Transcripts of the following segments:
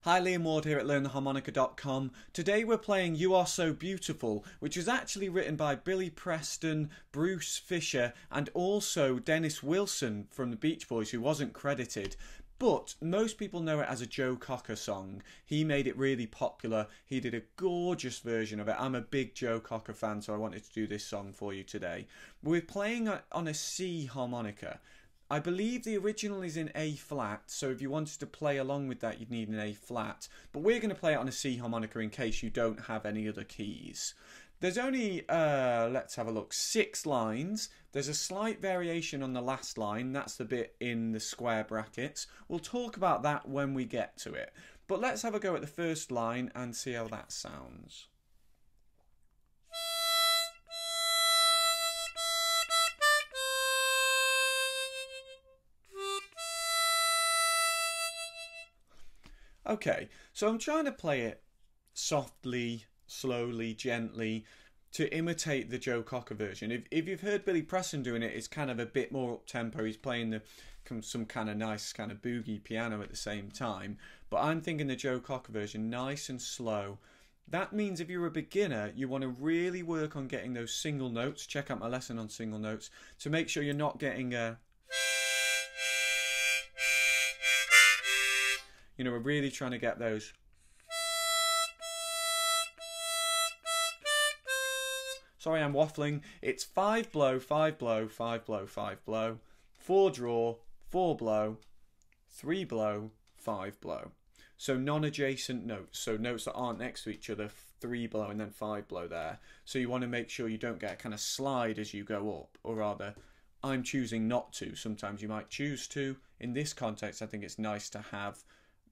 Hi, Liam Ward here at LearnTheHarmonica.com. Today we're playing You Are So Beautiful, which was actually written by Billy Preston, Bruce Fisher, and also Dennis Wilson from the Beach Boys, who wasn't credited. But most people know it as a Joe Cocker song. He made it really popular. He did a gorgeous version of it. I'm a big Joe Cocker fan, so I wanted to do this song for you today. We're playing on a C harmonica. I believe the original is in A flat, so if you wanted to play along with that, you'd need an A flat. But we're going to play it on a C harmonica in case you don't have any other keys. There's only, let's have a look, 6 lines. There's a slight variation on the last line. That's the bit in the square brackets. We'll talk about that when we get to it. But let's have a go at the first line and see how that sounds. Okay, so I'm trying to play it softly, slowly, gently to imitate the Joe Cocker version. If you've heard Billy Preston doing it, it's kind of a bit more up-tempo. He's playing some kind of nice kind of boogie piano at the same time. But I'm thinking the Joe Cocker version, nice and slow. That means if you're a beginner, you want to really work on getting those single notes. Check out my lesson on single notes to make sure you're not getting a... You know, we're really trying to get those. Sorry, I'm waffling. It's 5 blow, 5 blow, 5 blow, 5 blow, 4 draw, 4 blow, 3 blow, 5 blow. So non-adjacent notes. So notes that aren't next to each other, 3 blow and then 5 blow there. So you want to make sure you don't get a kind of slide as you go up, or rather, I'm choosing not to. Sometimes you might choose to. In this context, I think it's nice to have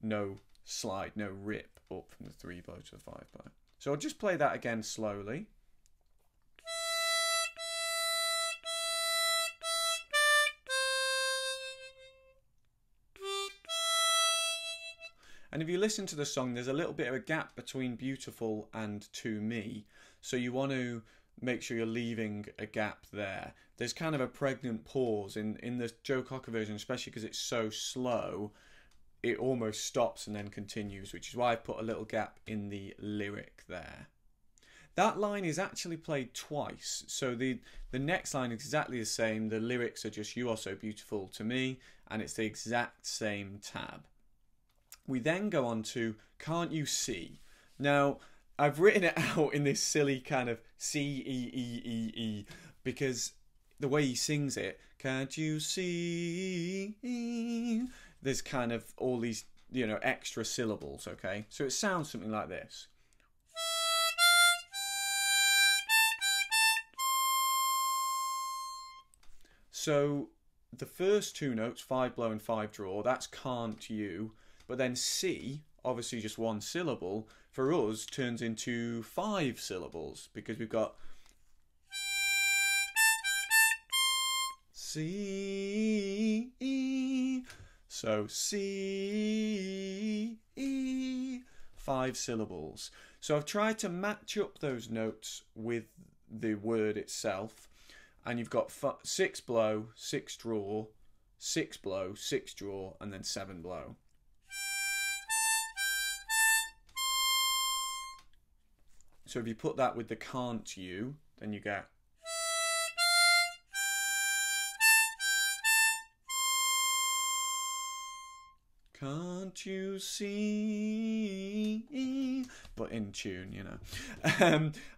no slide, no rip up from the 3 blow to the 5 blow. So I'll just play that again slowly. And if you listen to the song, there's a little bit of a gap between beautiful and to me. So you want to make sure you're leaving a gap there. There's kind of a pregnant pause in the Joe Cocker version, especially because it's so slow. It almost stops and then continues, which is why I put a little gap in the lyric there. That line is actually played twice, so the next line is exactly the same. The lyrics are just "You Are So Beautiful to Me," and it's the exact same tab. We then go on to "Can't You See?" Now, I've written it out in this silly kind of C-E-E-E-E because the way he sings it, "Can't you see?" There's kind of all these, you know, extra syllables, okay? So it sounds something like this. So the first 2 notes, 5 blow and 5 draw, that's can't you. But then C, obviously just 1 syllable, for us turns into 5 syllables because we've got C, so C, 5 syllables. So I've tried to match up those notes with the word itself. And you've got 6 blow, 6 draw, 6 blow, 6 draw, and then 7 blow. So if you put that with the can't you, then you get... Can't you see? But in tune, you know.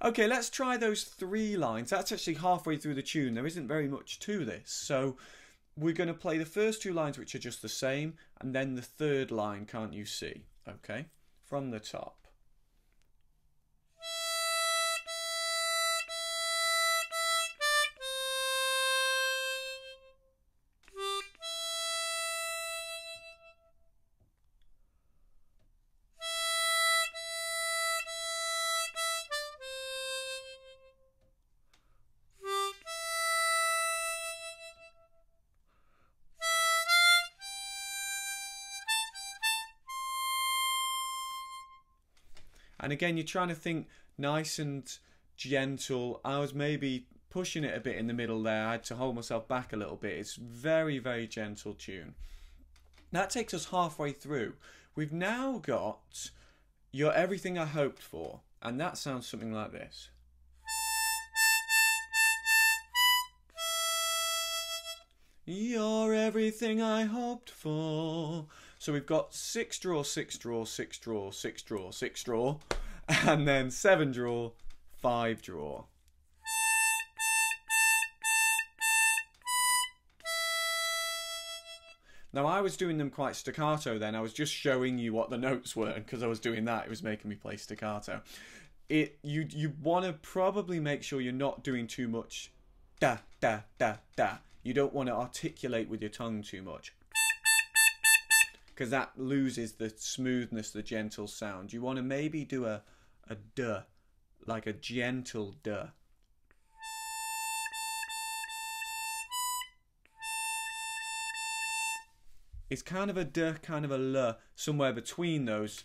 Okay, let's try those 3 lines. That's actually halfway through the tune. There isn't very much to this. So we're going to play the first 2 lines, which are just the same, and then the 3rd line, can't you see? Okay, from the top. And again, you're trying to think nice and gentle. I was maybe pushing it a bit in the middle there. I had to hold myself back a little bit. It's very, very gentle tune. That takes us halfway through. We've now got You're Everything I Hoped For, and that sounds something like this. You're everything I hoped for. So we've got 6 draw, 6 draw, 6 draw, 6 draw, 6 draw, and then 7 draw, 5 draw. Now I was doing them quite staccato then. I was just showing you what the notes were, and because I was doing that, it was making me play staccato. You want to probably make sure you're not doing too much da, da, da, da. You don't want to articulate with your tongue too much, because that loses the smoothness, the gentle sound. You want to maybe do a duh, like a gentle duh. It's kind of a duh, kind of a l, somewhere between those.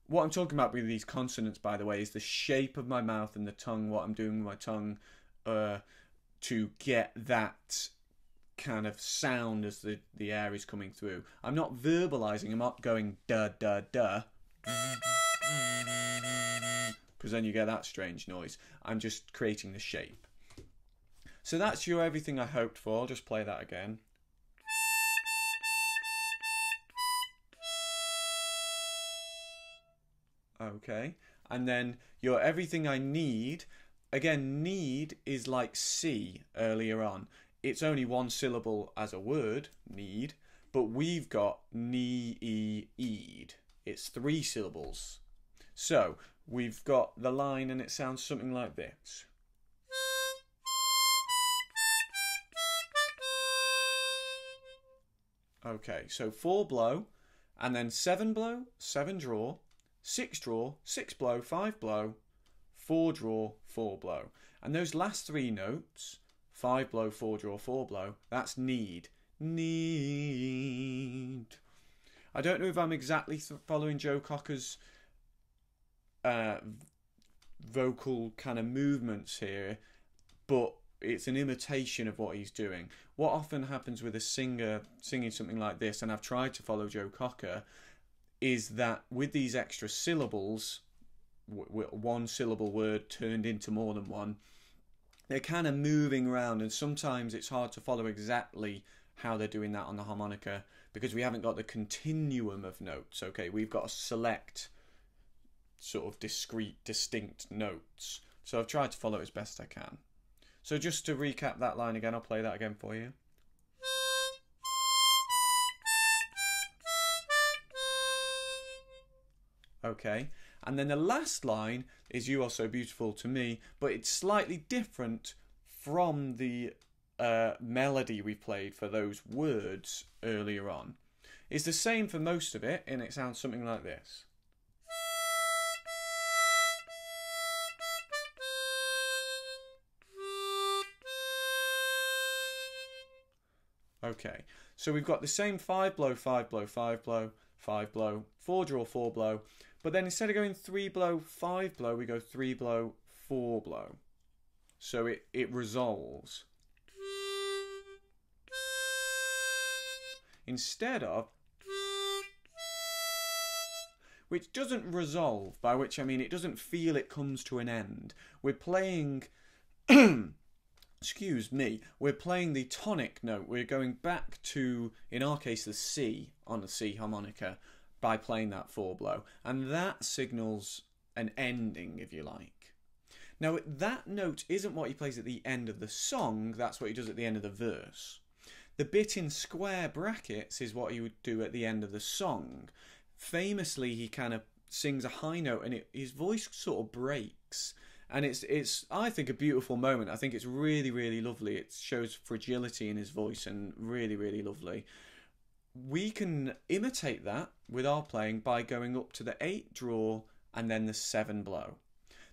What I'm talking about with these consonants, by the way, is the shape of my mouth and the tongue, what I'm doing with my tongue to get that kind of sound as the air is coming through. I'm not verbalizing, I'm not going da da da, because then you get that strange noise. I'm just creating the shape. So that's You're Everything I Hoped For. I'll just play that again. Okay, and then You're Everything I Need. Again, need is like see earlier on. It's only one syllable as a word, need, but we've got need. It's 3 syllables. So we've got the line, and it sounds something like this. Okay, so 4 blow, and then 7 blow, 7 draw, 6 draw, 6 blow, 5 blow, 4 draw, 4 blow. And those last 3 notes, 5 blow, 4 draw, 4 blow, that's need. Need. I don't know if I'm exactly following Joe Cocker's vocal kind of movements here, but it's an imitation of what he's doing. What often happens with a singer singing something like this, and I've tried to follow Joe Cocker, is that with these extra syllables, one syllable word turned into more than one, they're kind of moving around, and sometimes it's hard to follow exactly how they're doing that on the harmonica because we haven't got the continuum of notes. Okay, we've got to select sort of discrete, distinct notes. So I've tried to follow it as best I can. So just to recap that line again, I'll play that again for you. Okay, and then the last line is You Are So Beautiful to Me, but it's slightly different from the melody we played for those words earlier on. It's the same for most of it, and it sounds something like this. Okay, so we've got the same 5 blow, 5 blow, 5 blow, 5 blow, 4 draw, 4 blow, but then instead of going 3 blow, 5 blow, we go 3 blow, 4 blow. So it resolves. Instead of, which doesn't resolve, by which I mean it doesn't feel it comes to an end. We're playing, excuse me, we're playing the tonic note. We're going back to, in our case, the C on the C harmonica by playing that 4 blow. And that signals an ending, if you like. Now, that note isn't what he plays at the end of the song, that's what he does at the end of the verse. The bit in square brackets is what he would do at the end of the song. Famously, he kind of sings a high note and his voice sort of breaks. And it's I think, a beautiful moment. I think it's really, really lovely. It shows fragility in his voice and really, really lovely. We can imitate that with our playing by going up to the 8 draw and then the 7 blow.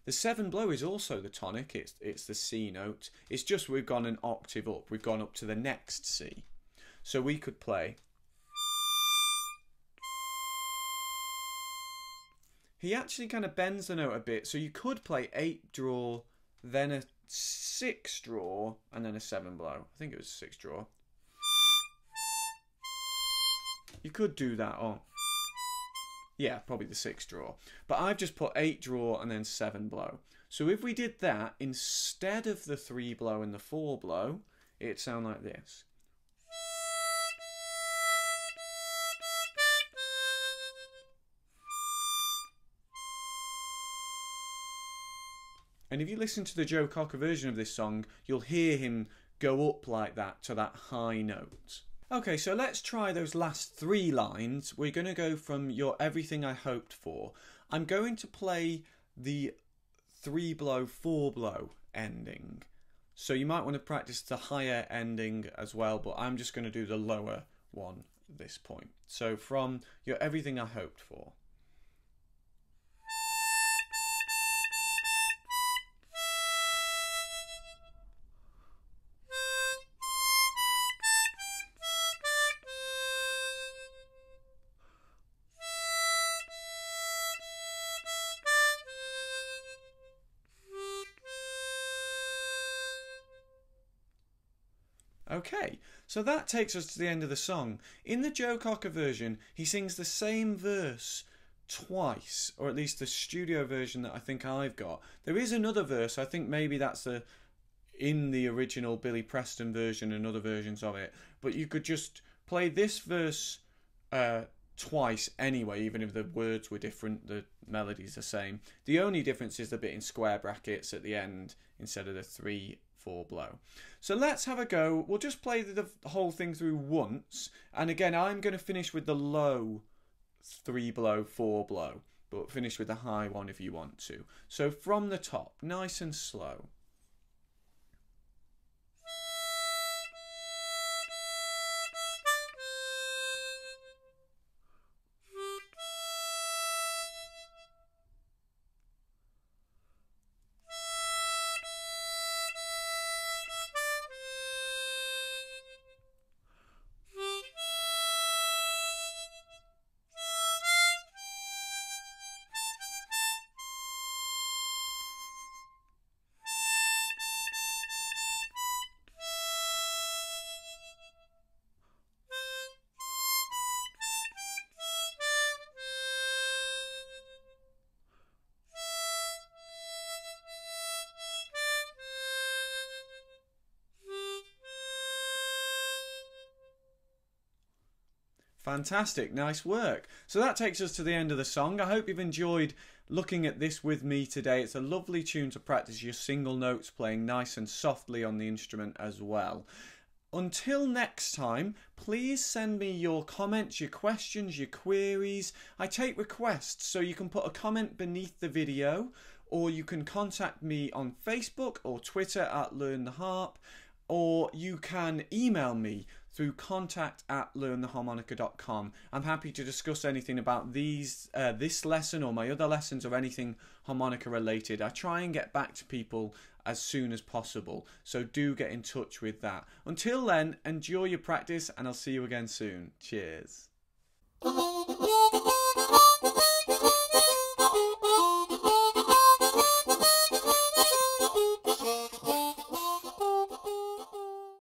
The 7 blow is also the tonic, it's the C note. It's just we've gone an octave up, we've gone up to the next C. So we could play. He actually kind of bends the note a bit, so you could play 8 draw, then a 6 draw, and then a 7 blow. I think it was 6 draw. You could do that on. Yeah, probably the 6 draw. But I've just put 8 draw and then 7 blow. So if we did that instead of the 3 blow and the 4 blow, it'd sound like this. And if you listen to the Joe Cocker version of this song, you'll hear him go up like that to that high note. Okay, so let's try those last 3 lines. We're going to go from You're Everything I Hoped For. I'm going to play the 3 blow, 4 blow ending. So you might want to practice the higher ending as well, but I'm just going to do the lower one at this point. So from You're Everything I Hoped For. Okay, so that takes us to the end of the song. In the Joe Cocker version, he sings the same verse twice, or at least the studio version that I think I've got. There is another verse, I think maybe that's in the original Billy Preston version and other versions of it, but you could just play this verse twice anyway, even if the words were different, the melody's the same. The only difference is the bit in square brackets at the end instead of the 3-4 blow. So let's have a go. We'll just play the whole thing through once, and again I'm going to finish with the low 3 blow, 4 blow, but finish with the high one if you want to. So from the top, nice and slow. Fantastic, nice work. So that takes us to the end of the song. I hope you've enjoyed looking at this with me today. It's a lovely tune to practice your single notes playing nice and softly on the instrument as well. Until next time, please send me your comments, your questions, your queries. I take requests, so you can put a comment beneath the video, or you can contact me on Facebook or Twitter at LearnTheHarp, or you can email me through contact@LearnTheHarmonica.com. I'm happy to discuss anything about this lesson or my other lessons or anything harmonica related. I try and get back to people as soon as possible, so do get in touch with that. Until then, enjoy your practice and I'll see you again soon. Cheers.